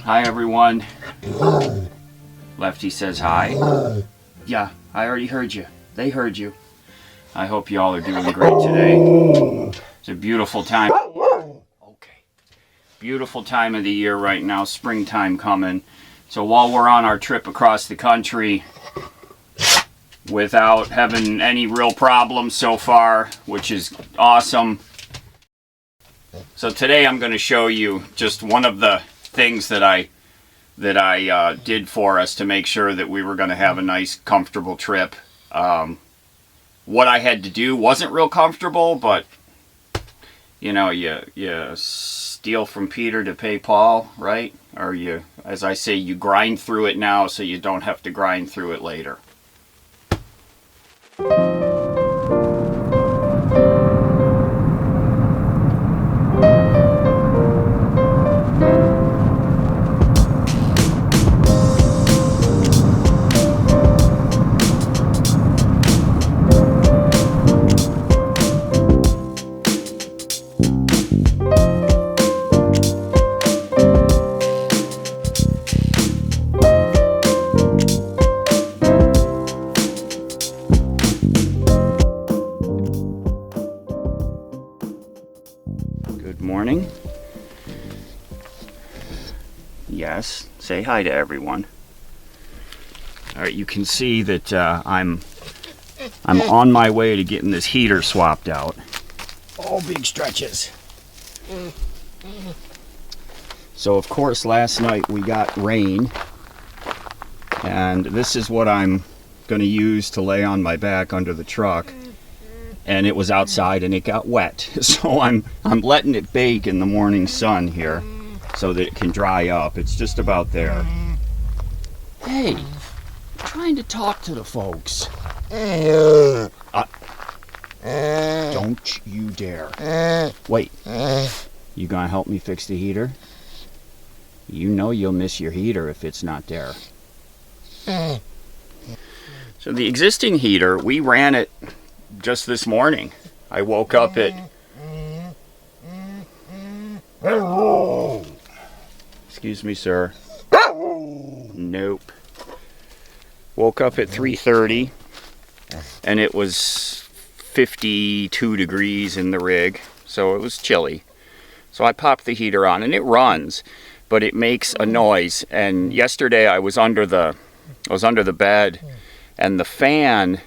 Hi everyone. Lefty says hi. Yeah, I already heard you. They heard you. I hope you all are doing great today. It's a beautiful time. Okay. Beautiful time of the year right now, springtime coming. So while we're on our trip across the country, without having any real problems so far, which is awesome. So today I'm going to show you just one of the things that I did for us to make sure that we were going to have a nice, comfortable trip. What I had to do wasn't real comfortable, but you know, you steal from Peter to pay Paul, right? Or you, as I say, you grind through it now so you don't have to grind through it later. Good morning. Yes, say hi to everyone. All right, you can see that I'm on my way to getting this heater swapped out. All big stretches. So of course last night we got rain, and this is what I'm going to use to lay on my back under the truck. And it was outside and it got wet, so I'm letting it bake in the morning sun here so that it can dry up. It's just about there. Hey, I'm trying to talk to the folks. Don't you dare. Wait, you gonna help me fix the heater? You know you'll miss your heater if it's not there. So the existing heater, we ran it just this morning. I woke up at excuse me, sir. Nope. Woke up at 3:30 and it was 52 degrees in the rig, so it was chilly. So I popped the heater on and it runs, but it makes a noise. And yesterday I was under the bed, and the fan,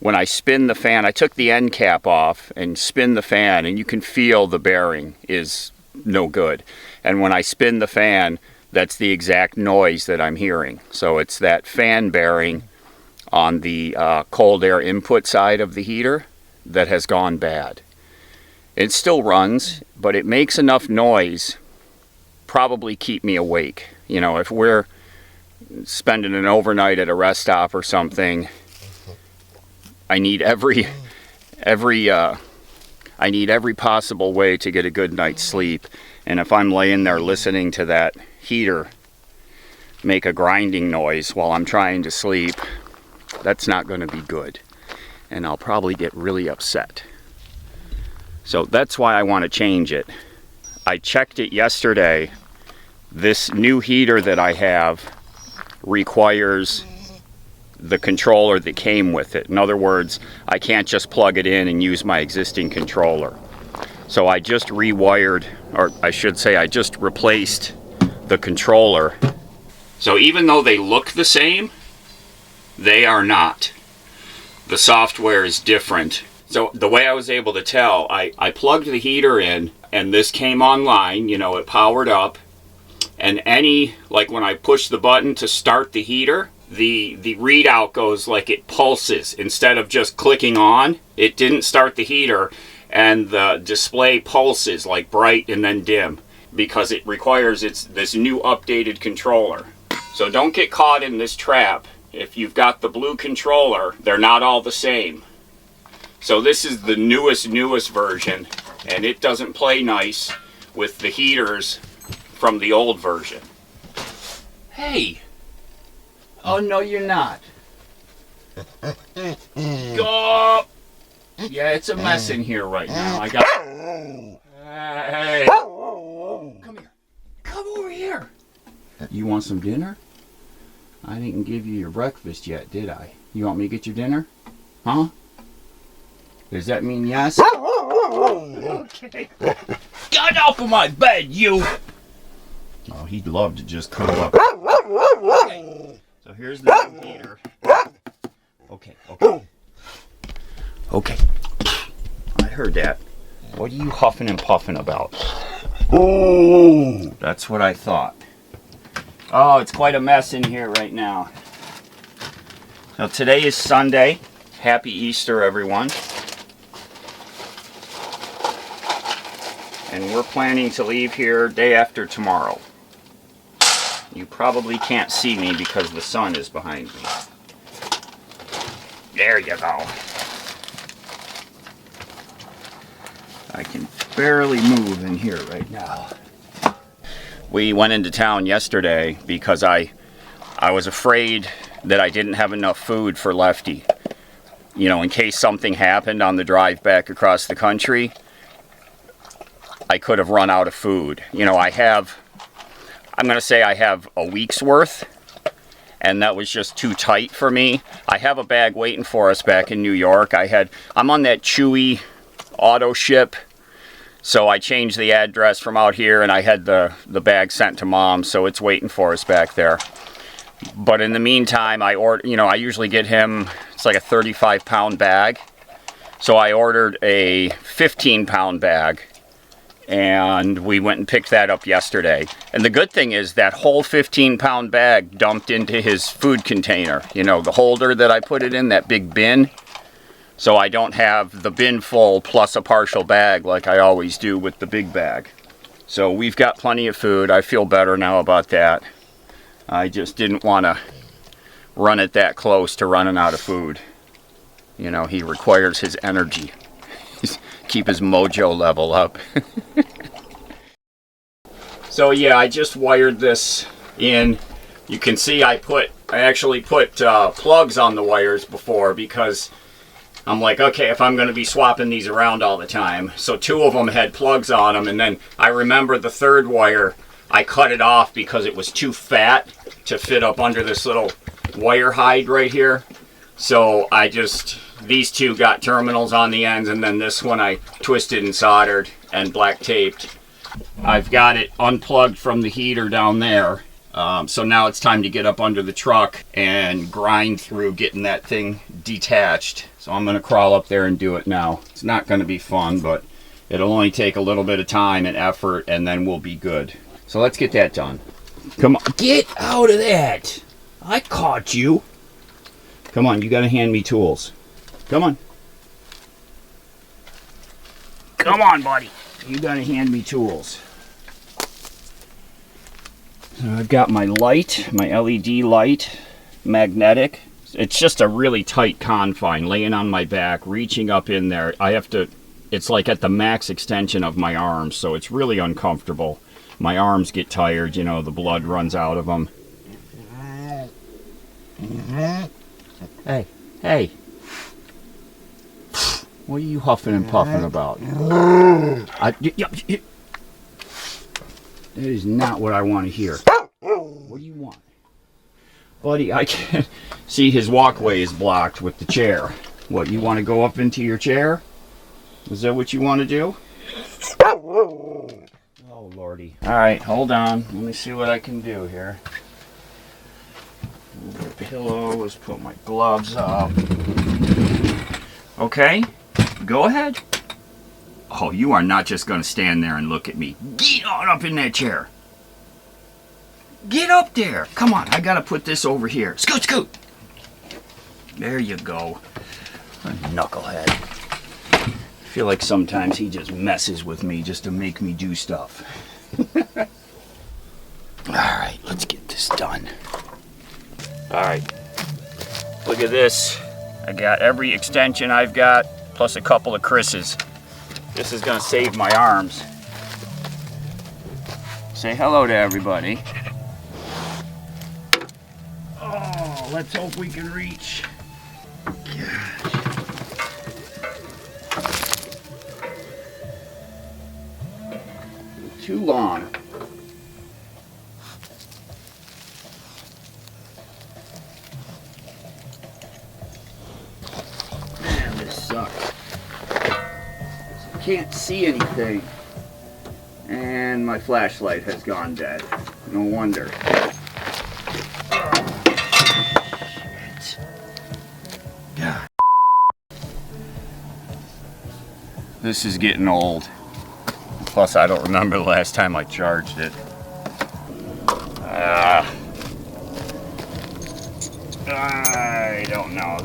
when I spin the fan, I took the end cap off and spin the fan, and you can feel the bearing is no good. And when I spin the fan, that's the exact noise that I'm hearing. So it's that fan bearing on the cold air input side of the heater that has gone bad. It still runs, but it makes enough noise, probably keep me awake. You know, if we're spending an overnight at a rest stop or something, I need every possible way to get a good night's sleep. And if I'm laying there listening to that heater make a grinding noise while I'm trying to sleep, that's not going to be good. And I'll probably get really upset. So that's why I want to change it. I checked it yesterday. This new heater that I have requires the controller that came with it. In other words, I can't just plug it in and use my existing controller. So I just rewired, or I should say I just replaced the controller. So even though they look the same, they are not. The software is different. So the way I was able to tell, I plugged the heater in and this came online, you know, it powered up. And like when I push the button to start the heater, the readout goes like it pulses. Instead of just clicking on, it didn't start the heater, and the display pulses like bright and then dim because it requires this new updated controller. So don't get caught in this trap. If you've got the blue controller, they're not all the same. So this is the newest version, and it doesn't play nice with the heaters from the old version. Hey! Oh, no, you're not. Go! Yeah, it's a mess in here right now. I got... Hey! Come here. Come over here. You want some dinner? I didn't give you your breakfast yet, did I? You want me to get your dinner? Huh? Does that mean yes? Okay. Get off of my bed, you! Oh, he'd love to just curl up. Okay. So here's the new heater. Okay. Okay. I heard that. What are you huffing and puffing about? Oh, that's what I thought. Oh, it's quite a mess in here right now. Now today is Sunday. Happy Easter, everyone. And we're planning to leave here day after tomorrow. You probably can't see me because the sun is behind me. There you go. I can barely move in here right now. We went into town yesterday because I was afraid that I didn't have enough food for Lefty. You know, in case something happened on the drive back across the country, I could have run out of food. You know, I'm going to say I have a week's worth, and that was just too tight for me. I have a bag waiting for us back in New York. I'm on that Chewy auto ship, so I changed the address from out here, and I had the bag sent to Mom, so it's waiting for us back there. But in the meantime, I usually get him, it's like a 35-pound bag, so I ordered a 15-pound bag, and we went and picked that up yesterday. And the good thing is that whole 15-pound bag dumped into his food container, you know, the holder that I put it in, that big bin. So I don't have the bin full plus a partial bag like I always do with the big bag. So we've got plenty of food. I feel better now about that. I just didn't want to run it that close to running out of food. You know, he requires his energy. Keep his mojo level up. So yeah, I just wired this in. You can see I actually put plugs on the wires before because I'm like, okay, if I'm going to be swapping these around all the time. So 2 of them had plugs on them, and then I remember the 3rd wire, I cut it off because it was too fat to fit up under this little wire hide right here. So these 2 got terminals on the ends, and then this one I twisted and soldered and black taped. I've got it unplugged from the heater down there. So now it's time to get up under the truck and grind through getting that thing detached. So I'm going to crawl up there and do it now. It's not going to be fun, but it'll only take a little bit of time and effort, and then we'll be good. So let's get that done. Come on, get out of that. I caught you. Come on, you got to hand me tools. Come on. Come on, buddy. You got to hand me tools. So I've got my light, my LED light, magnetic. It's just a really tight confine, laying on my back, reaching up in there. It's like at the max extension of my arms, so it's really uncomfortable. My arms get tired, you know, the blood runs out of them. Hey. What are you huffing and puffing about? That is not what I want to hear. What do you want? Buddy, I can't see his walkway is blocked with the chair. What, you want to go up into your chair? Is that what you want to do? Oh, Lordy. Alright, hold on. Let me see what I can do here. Move the pillow. Let's put my gloves up. Okay, go ahead. Oh, you are not just going to stand there and look at me. Get on up in that chair. Get up there. Come on, I got to put this over here. Scoot, scoot. There you go. A knucklehead. I feel like sometimes he just messes with me just to make me do stuff. Alright, let's get this done. Alright, look at this. I got every extension I've got, plus a couple of Chris's. This is going to save my arms. Say hello to everybody. Oh, let's hope we can reach. Gosh. Too long. can't see anything. And my flashlight has gone dead. No wonder. Shit. God. This is getting old. Plus, I don't remember the last time I charged it. I don't know.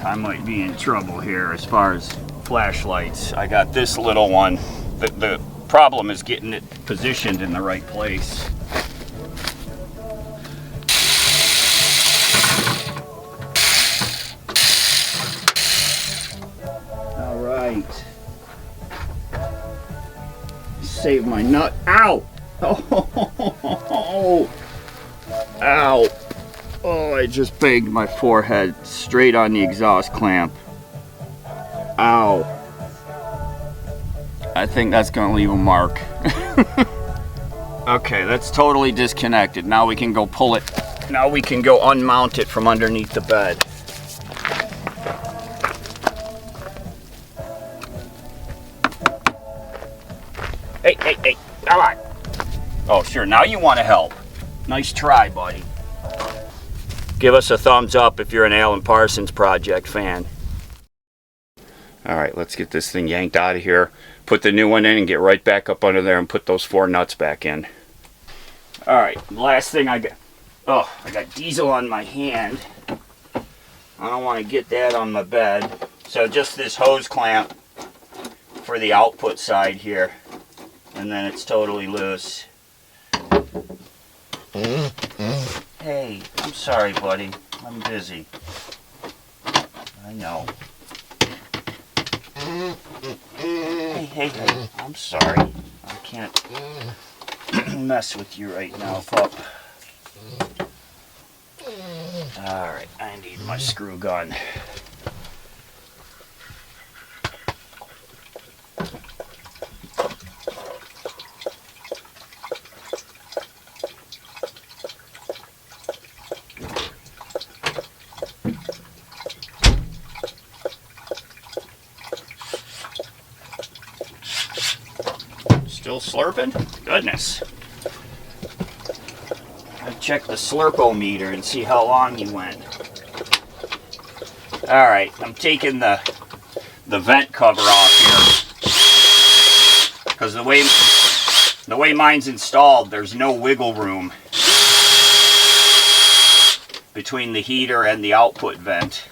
I might be in trouble here as far as flashlights. I got this little one. The problem is getting it positioned in the right place. All right. Save my nut. Ow! Oh! Ow! Oh, I just banged my forehead straight on the exhaust clamp. Ow. I think that's gonna leave a mark. Okay, that's totally disconnected. Now we can go pull it. Now we can go unmount it from underneath the bed. Hey, come on. Oh, sure, now you want to help. Nice try, buddy. Give us a thumbs up if you're an Alan Parsons Project fan. All right, let's get this thing yanked out of here. Put the new one in and get right back up under there and put those 4 nuts back in. All right, last thing I got. Oh, I got diesel on my hand. I don't want to get that on my bed. So just this hose clamp for the output side here. And then it's totally loose. Hey, I'm sorry, buddy. I'm busy. I know. Hey, I'm sorry. I can't mess with you right now, pup. Alright, I need my screw gun. Still slurping? Goodness. I'll check the slurpometer and see how long you went. Alright, I'm taking the vent cover off here. Because the way mine's installed, there's no wiggle room between the heater and the output vent.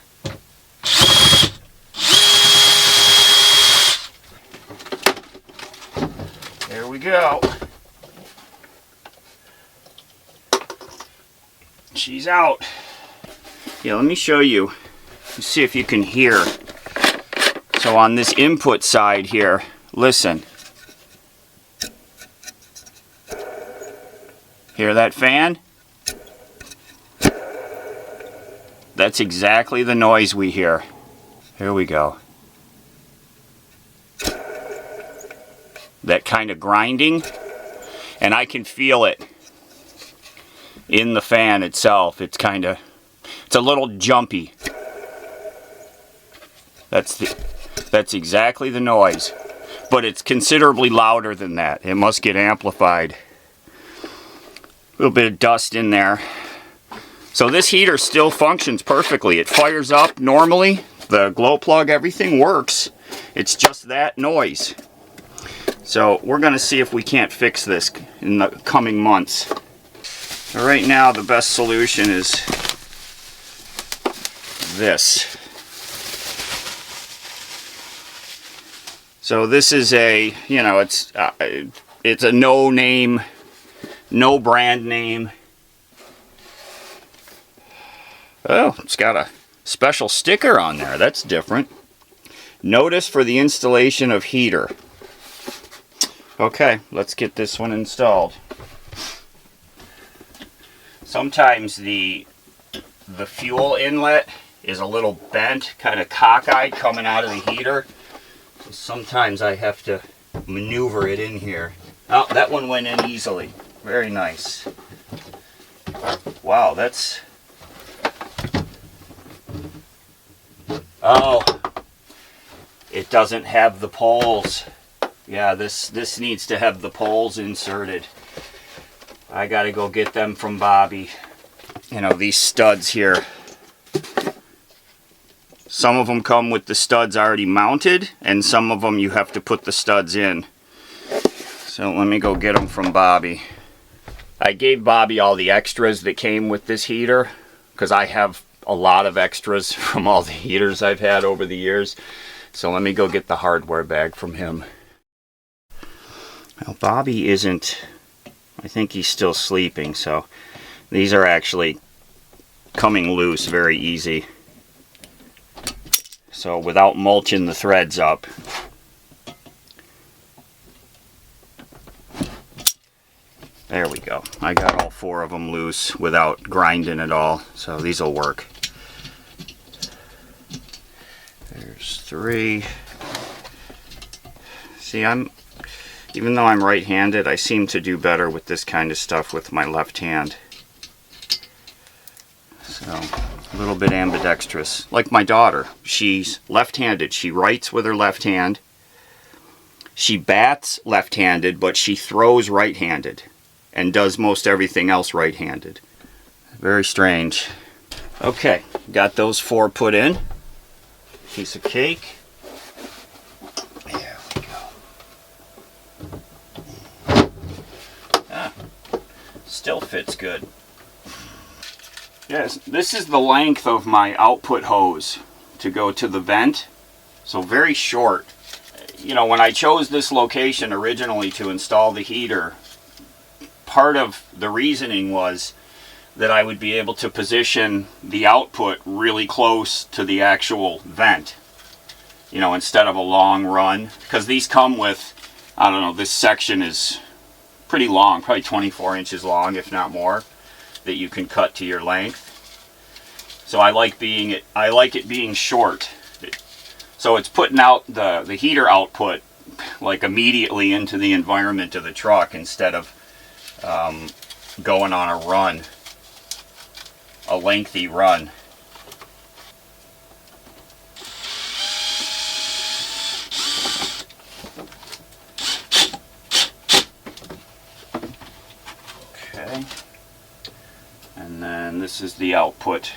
There we go. She's out. Yeah, let me show you. Let's see if you can hear. So on this input side here, listen. Hear that fan? That's exactly the noise we hear. Here we go. That kind of grinding, and I can feel it in the fan itself. It's a little jumpy. That's exactly the noise, but it's considerably louder than that. It must get amplified. A little bit of dust in there. So this heater still functions perfectly. It fires up normally. The glow plug, everything works. It's just that noise. So we're going to see if we can't fix this in the coming months. So right now the best solution is this. So this is a, it's a no name, no brand name. Oh, it's got a special sticker on there. That's different. Notice for the installation of heater. Okay, let's get this one installed. Sometimes the fuel inlet is a little bent, kind of cockeyed coming out of the heater. So sometimes I have to maneuver it in here. Oh, that one went in easily. Very nice. Wow, that's... Oh, it doesn't have the poles. Yeah, this needs to have the poles inserted. I gotta go get them from Bobby. You know, these studs here. Some of them come with the studs already mounted, and some of them you have to put the studs in. So let me go get them from Bobby. I gave Bobby all the extras that came with this heater, because I have a lot of extras from all the heaters I've had over the years. So let me go get the hardware bag from him. Well, Bobby isn't, I think he's still sleeping, so these are actually coming loose very easy. So without mulching the threads up. There we go. I got all 4 of them loose without grinding at all, so these will work. There's 3. See, even though I'm right-handed, I seem to do better with this kind of stuff with my left hand. So, a little bit ambidextrous. Like my daughter, she's left-handed. She writes with her left hand. She bats left-handed, but she throws right-handed and does most everything else right-handed. Very strange. Okay, got those 4 put in. Piece of cake. There we go. Ah, still fits good. Yes, this is the length of my output hose to go to the vent. So very short. You know, when I chose this location originally to install the heater, part of the reasoning was that I would be able to position the output really close to the actual vent, you know, instead of a long run, because these come with, I don't know, this section is pretty long, probably 24 inches long, if not more, that you can cut to your length. So I like it being short. So it's putting out the heater output like immediately into the environment of the truck instead of going on a run, a lengthy run. Okay, and then this is the output.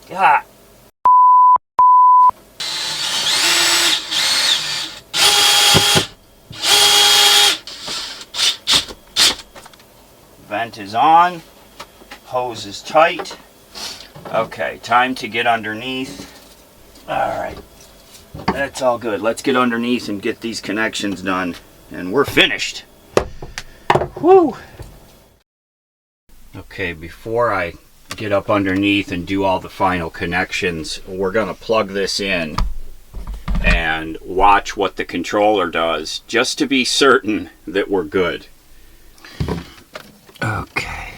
God. Vent is on. Hose is tight. Okay, time to get underneath. Alright. That's all good. Let's get underneath and get these connections done. And we're finished. Whew. Okay, before I get up underneath and do all the final connections, we're going to plug this in and watch what the controller does, just to be certain that we're good. Okay.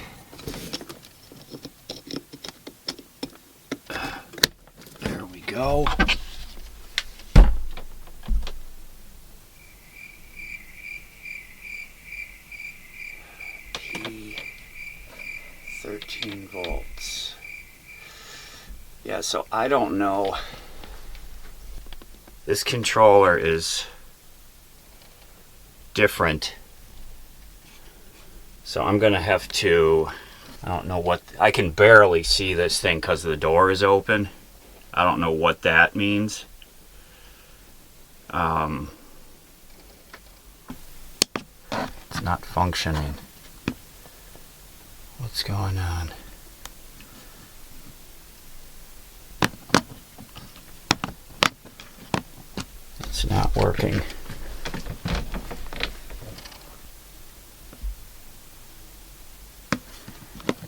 There we go. P 13 volts. Yeah, so I don't know. This controller is different. So I'm gonna have to, I don't know what, I can barely see this thing because the door is open. I don't know what that means. It's not functioning. What's going on? It's not working.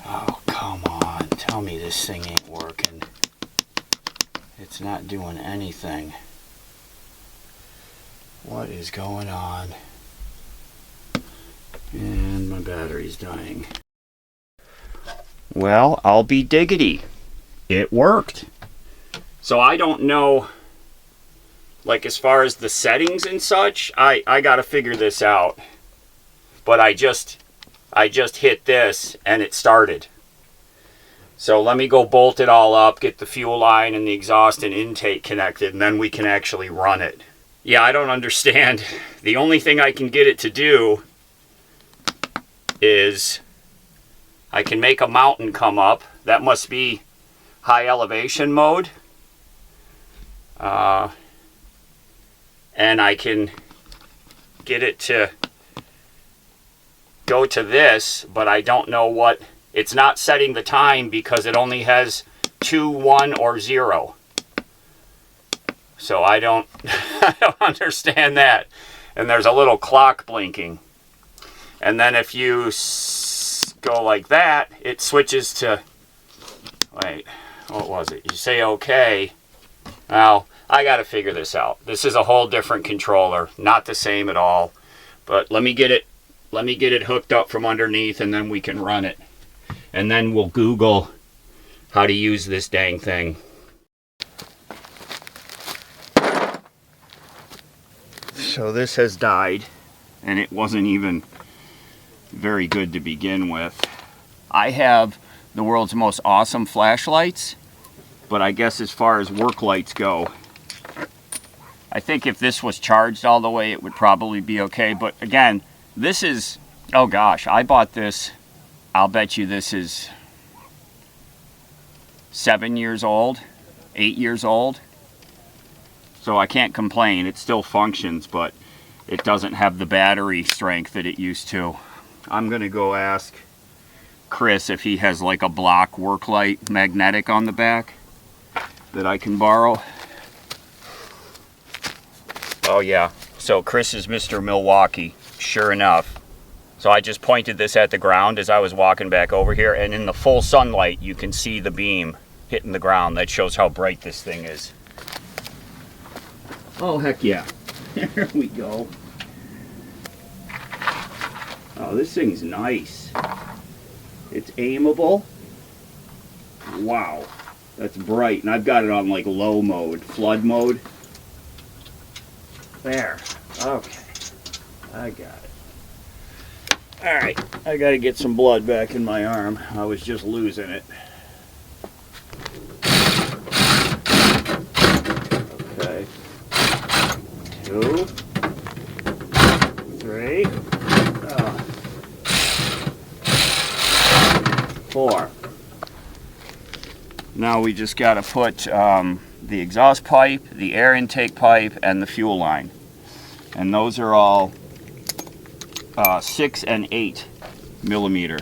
Oh, come on. Tell me this thing ain't working. It's not doing anything. What is going on? And my battery's dying. Well, I'll be diggity. It worked. So I don't know, like as far as the settings and such, I gotta figure this out. But I just hit this and it started. So let me go bolt it all up, get the fuel line and the exhaust and intake connected, and then we can actually run it. Yeah, I don't understand. The only thing I can get it to do is I can make a mountain come up. That must be high elevation mode. And I can get it to go to this, but I don't know what. It's not setting the time because it only has 2, 1, or 0. So I don't, I don't understand that. And there's a little clock blinking. And then if you go like that, it switches to, wait, what was it? You say okay. Now, I got to figure this out. This is a whole different controller, not the same at all. But let me get it hooked up from underneath and then we can run it. And then we'll Google how to use this dang thing. So this has died, and it wasn't even very good to begin with. I have the world's most awesome flashlights, but I guess as far as work lights go, I think if this was charged all the way, it would probably be okay. But again, this is, oh gosh, I bought this, I'll bet you this is 7 years old, 8 years old. So I can't complain, it still functions, but it doesn't have the battery strength that it used to. I'm gonna go ask Chris if he has like a block work light magnetic on the back that I can borrow. Oh yeah, so Chris is Mr. Milwaukee, sure enough. So I just pointed this at the ground as I was walking back over here, and in the full sunlight you can see the beam hitting the ground. That shows how bright this thing is. Oh heck yeah, there we go. Oh, this thing's nice. It's aimable. Wow, that's bright. And I've got it on like low mode, flood mode. There, okay, I got it. All right, I gotta get some blood back in my arm. I was just losing it. Okay, 2, 3. 4. Now we just got to put the exhaust pipe, the air intake pipe, and the fuel line. And those are all 6 and 8 millimeter.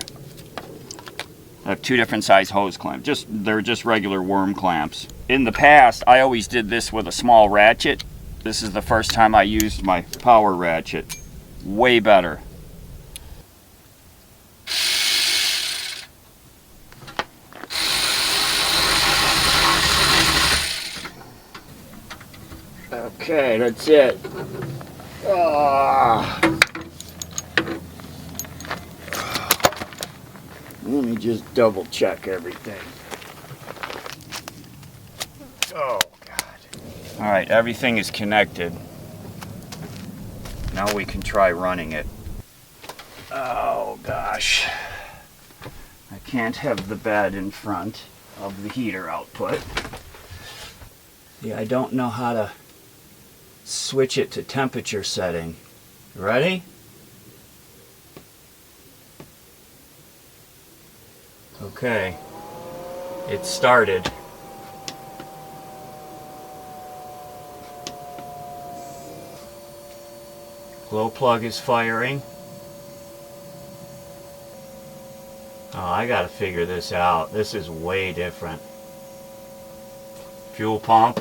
I have 2 different size hose clamps. They're just regular worm clamps. In the past, I always did this with a small ratchet. This is the first time I used my power ratchet. Way better. Okay, that's it. Let me just double check everything. Oh, God. All right, everything is connected. Now we can try running it. Oh, gosh. I can't have the bed in front of the heater output. Yeah, I don't know how to switch it to temperature setting. Ready? Okay, it started. Glow plug is firing. Oh, I gotta figure this out. This is way different. Fuel pump.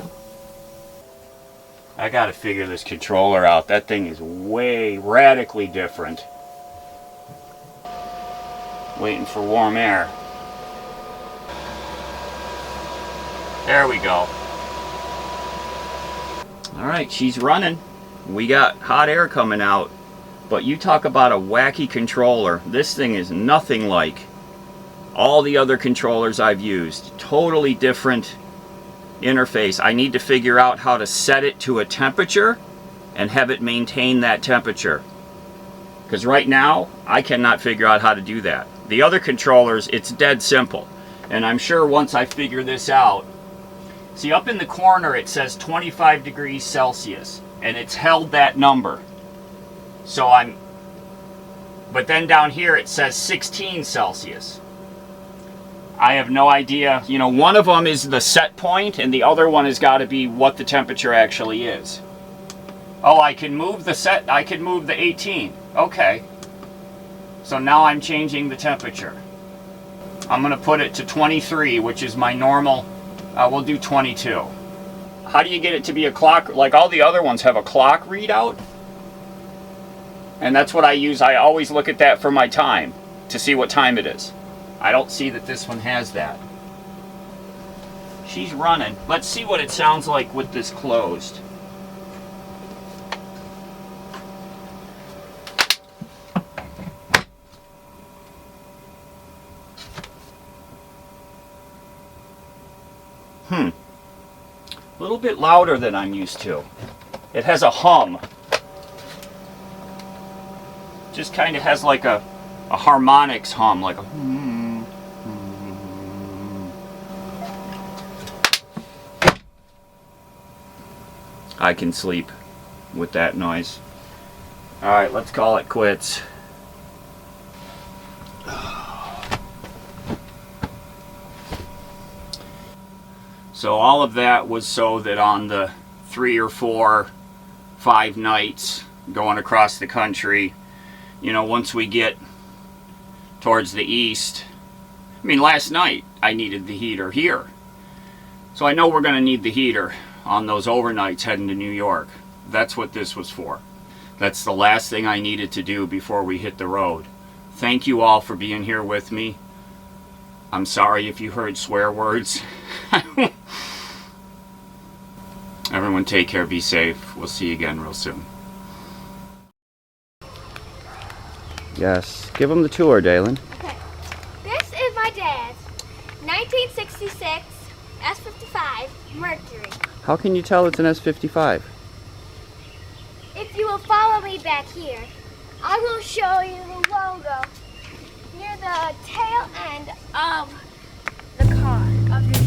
I gotta figure this controller out. That thing is way radically different. Waiting for warm air. There we go. Alright, she's running. We got hot air coming out. But you talk about a wacky controller. This thing is nothing like all the other controllers I've used. Totally different interface. I need to figure out how to set it to a temperature and have it maintain that temperature. Because right now, I cannot figure out how to do that. The other controllers, it's dead simple. And I'm sure once I figure this out, see up in the corner it says 25 degrees Celsius. And it's held that number. So but then down here it says 16 Celsius. I have no idea. You know, one of them is the set point and the other one has got to be what the temperature actually is. Oh, I can move the set, I can move the 18. Okay. So now I'm changing the temperature. I'm going to put it to 23, which is my normal. We'll do 22. How do you get it to be a clock? Like all the other ones have a clock readout. And that's what I use. I always look at that for my time to see what time it is. I don't see that this one has that. She's running. Let's see what it sounds like with this closed. A little bit louder than I'm used to. It has a hum. Just kind of has like a harmonics hum, like a I can sleep with that noise. Alright, let's call it quits. So all of that was so that on the 3 or 4, 5 nights going across the country, you know, once we get towards the east, I mean, last night I needed the heater here. So I know we're going to need the heater on those overnights heading to New York. That's what this was for. That's the last thing I needed to do before we hit the road. Thank you all for being here with me. I'm sorry if you heard swear words. Everyone take care, be safe. We'll see you again real soon. Yes, give them the tour, Dalen. Okay, this is my dad's 1966 S55 Mercury. How can you tell it's an S55? If you will follow me back here, I will show you the logo near the tail end of the car, of his